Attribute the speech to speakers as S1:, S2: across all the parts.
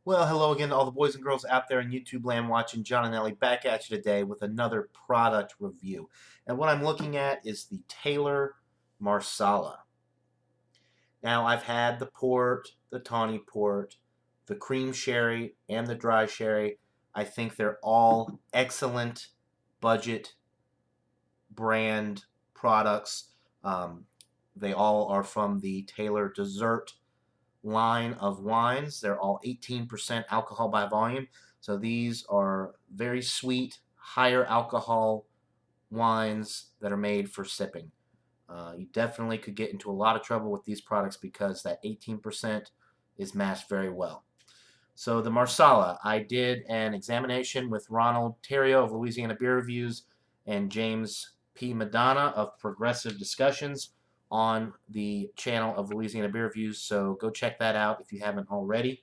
S1: Well, hello again to all the boys and girls out there in YouTube land watching. John and Ellie back at you today with another product review. And what I'm looking at is the Taylor Marsala. Now, I've had the port, the tawny port, the cream sherry, and the dry sherry. I think they're all excellent budget brand products. They all are from the Taylor Dessert line of wines. They're all 18% alcohol by volume. So these are very sweet, higher alcohol wines that are made for sipping. You definitely could get into a lot of trouble with these products because that 18% is masked very well. So the Marsala, I did an examination with Ronald Terrio of Louisiana Beer Reviews and James P. Madonna of Progressive Discussions on the channel of Louisiana Beer Reviews. So go check that out if you haven't already.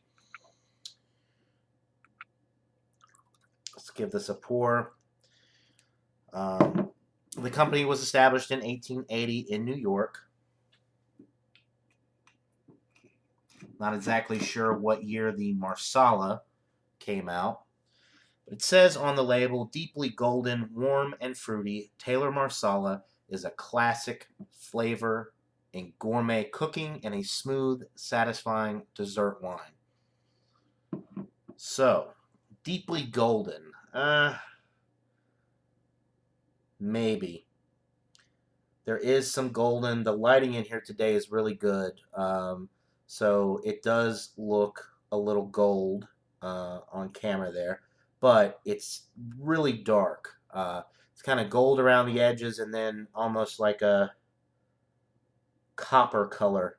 S1: Let's give this a pour. The company was established in 1880 in New York. Not exactly sure what year the Marsala came out. It says on the label, deeply golden, warm, and fruity, Taylor Marsala is a classic flavor in gourmet cooking and a smooth, satisfying dessert wine. So, deeply golden. Maybe. There is some golden. The lighting in here today is really good. So it does look a little gold on camera there, but it's really dark. It's kind of gold around the edges and then almost like a copper color.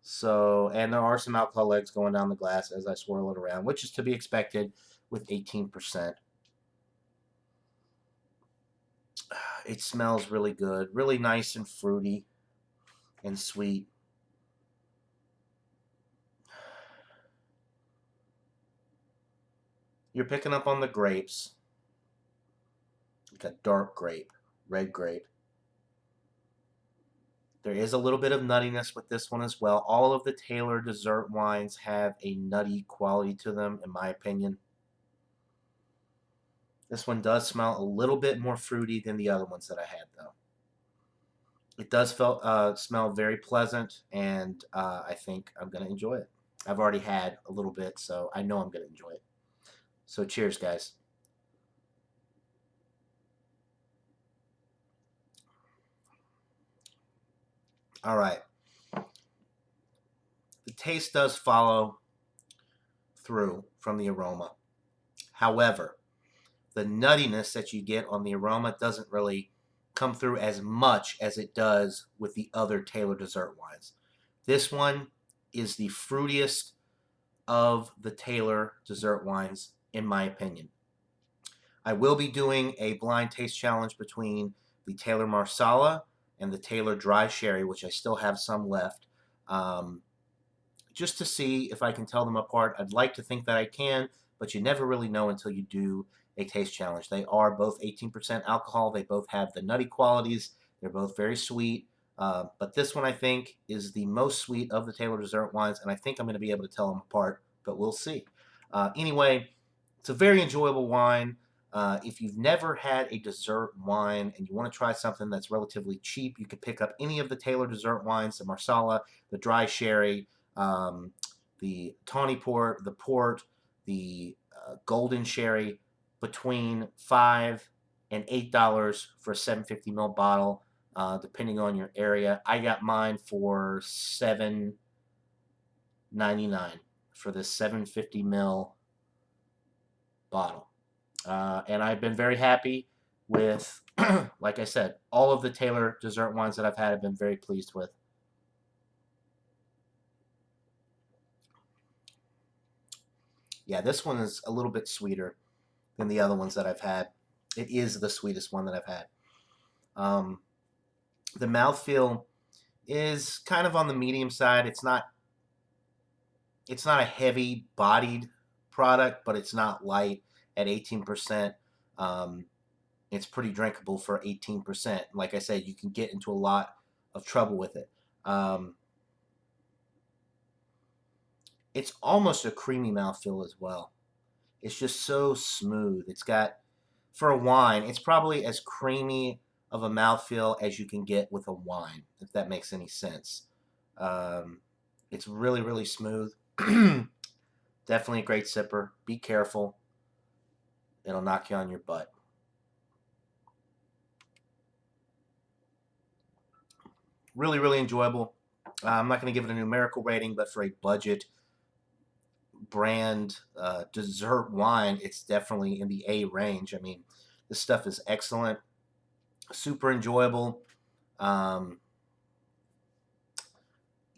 S1: So, and there are some alcohol legs going down the glass as I swirl it around, which is to be expected with 18%. It smells really good, really nice and fruity and sweet. You're picking up on the grapes, like a dark grape, red grape. There is a little bit of nuttiness with this one as well. All of the Taylor dessert wines have a nutty quality to them, in my opinion. This one does smell a little bit more fruity than the other ones that I had, though. It does smell very pleasant, and I think I'm going to enjoy it. I've already had a little bit, so I know I'm going to enjoy it. So cheers, guys. All right. The taste does follow through from the aroma. However, the nuttiness that you get on the aroma doesn't really come through as much as it does with the other Taylor dessert wines. This one is the fruitiest of the Taylor dessert wines, in my opinion. I will be doing a blind taste challenge between the Taylor Marsala and the Taylor Dry Sherry, which I still have some left, just to see if I can tell them apart. I'd like to think that I can, but you never really know until you do a taste challenge. They are both 18% alcohol. They both have the nutty qualities. They're both very sweet. But this one, I think, is the most sweet of the Taylor dessert wines, and I think I'm going to be able to tell them apart, but we'll see. Anyway, it's a very enjoyable wine. If you've never had a dessert wine and you want to try something that's relatively cheap, you could pick up any of the Taylor dessert wines, the Marsala, the Dry Sherry, the Tawny Port, the Golden Sherry, between $5 and $8 for a 750 ml bottle, depending on your area. I got mine for $7.99 for this 750 ml bottle. And I've been very happy with, like I said, all of the Taylor dessert wines that I've had. I've been very pleased with. Yeah, this one is a little bit sweeter than the other ones that I've had. It is the sweetest one that I've had. The mouthfeel is kind of on the medium side. It's not a heavy-bodied product, but it's not light at 18%. It's pretty drinkable for 18%. Like I said, you can get into a lot of trouble with it. It's almost a creamy mouthfeel as well. It's just so smooth. It's got, for a wine, it's probably as creamy of a mouthfeel as you can get with a wine, if that makes any sense. Um, it's really, really smooth. Definitely a great sipper. Be careful. It'll knock you on your butt. Really, really enjoyable. I'm not going to give it a numerical rating, but for a budget brand dessert wine, it's definitely in the A range. I mean, this stuff is excellent, super enjoyable. Um,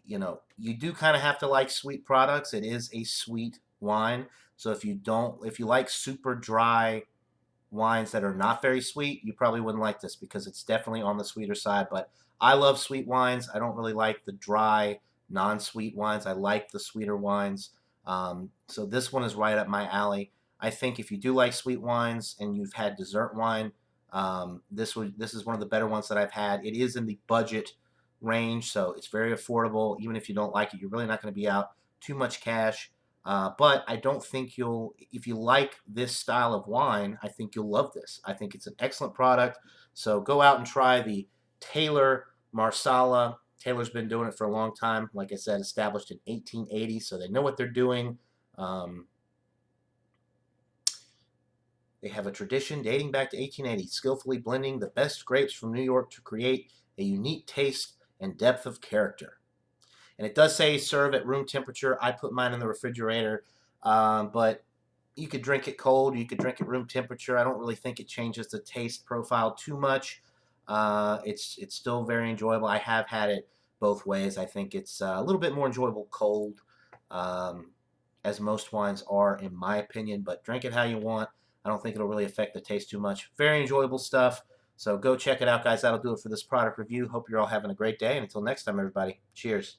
S1: you do kind of have to like sweet products. It is a sweet wine. So if you like super dry wines that are not very sweet, you probably wouldn't like this because it's definitely on the sweeter side. But I love sweet wines. I don't really like the dry, non-sweet wines. I like the sweeter wines. So this one is right up my alley. I think if you do like sweet wines and you've had dessert wine, this is one of the better ones that I've had. It is in the budget range, so it's very affordable. Even if you don't like it, you're really not going to be out too much cash. But I don't think if you like this style of wine, I think you'll love this. I think it's an excellent product. So go out and try the Taylor Marsala. Taylor's been doing it for a long time. Like I said, established in 1880, so they know what they're doing. Um, they have a tradition dating back to 1880, skillfully blending the best grapes from New York to create a unique taste and depth of character. And it does say serve at room temperature. I put mine in the refrigerator, but you could drink it cold. You could drink it room temperature. I don't really think it changes the taste profile too much. It's still very enjoyable. I have had it both ways. I think it's a little bit more enjoyable cold, um, as most wines are, in my opinion. But drink it how you want. I don't think it'll really affect the taste too much. Very enjoyable stuff. So go check it out, guys. That'll do it for this product review. Hope you're all having a great day. And until next time, everybody, cheers.